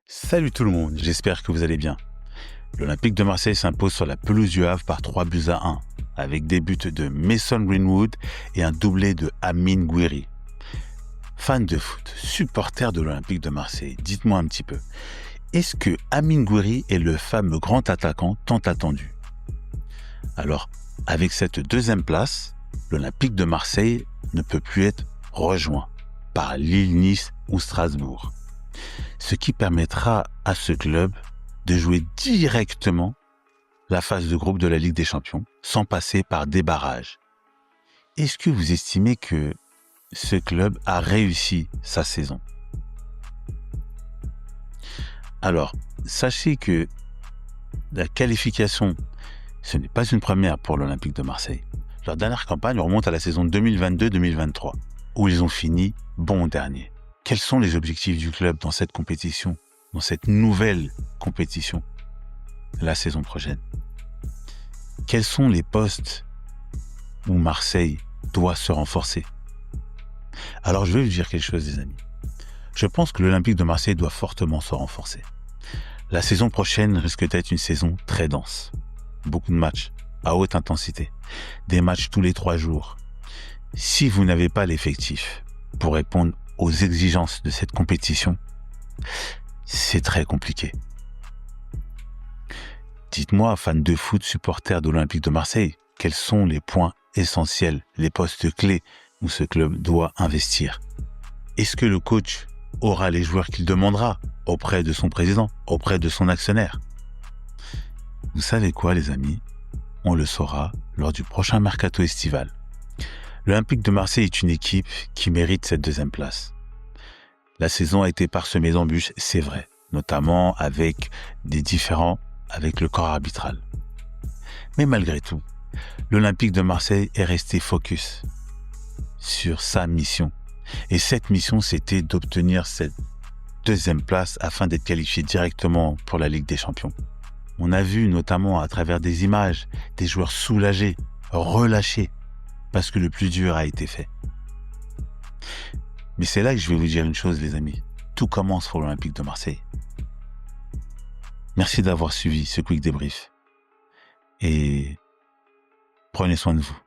Salut tout le monde, j'espère que vous allez bien. L'Olympique de Marseille s'impose sur la pelouse du Havre par 3-1, avec des buts de Mason Greenwood et un doublé de Amine Gouiri. Fan de foot, supporter de l'Olympique de Marseille, dites-moi un petit peu, est-ce que Amine Gouiri est le fameux grand attaquant tant attendu? Alors, avec cette deuxième place, l'Olympique de Marseille ne peut plus être rejoint par Lille, Nice ou Strasbourg. Ce qui permettra à ce club de jouer directement la phase de groupe de la Ligue des Champions, sans passer par des barrages. Est-ce que vous estimez que ce club a réussi sa saison? Alors, sachez que la qualification, ce n'est pas une première pour l'Olympique de Marseille. Leur dernière campagne remonte à la saison 2022-2023, où ils ont fini bon dernier. Quels sont les objectifs du club dans cette compétition, dans cette nouvelle compétition, la saison prochaine? Quels sont les postes où Marseille doit se renforcer? Alors je vais vous dire quelque chose, les amis. Je pense que l'Olympique de Marseille doit fortement se renforcer. La saison prochaine risque d'être une saison très dense. Beaucoup de matchs à haute intensité. Des matchs tous les 3 jours. Si vous n'avez pas l'effectif pour répondre aux exigences de cette compétition, c'est très compliqué. Dites-moi, fans de foot, supporters de l'Olympique de Marseille, quels sont les points essentiels, les postes clés où ce club doit investir? Est-ce que le coach aura les joueurs qu'il demandera auprès de son président, auprès de son actionnaire? Vous savez quoi, les amis? On le saura lors du prochain mercato estival. L'Olympique de Marseille est une équipe qui mérite cette deuxième place. La saison a été parsemée d'embûches, c'est vrai, notamment avec des différends avec le corps arbitral. Mais malgré tout, l'Olympique de Marseille est resté focus sur sa mission. Et cette mission, c'était d'obtenir cette deuxième place afin d'être qualifié directement pour la Ligue des Champions. On a vu notamment à travers des images des joueurs soulagés, relâchés, parce que le plus dur a été fait. Mais c'est là que je vais vous dire une chose, les amis. Tout commence pour l'Olympique de Marseille. Merci d'avoir suivi ce quick débrief. Et prenez soin de vous.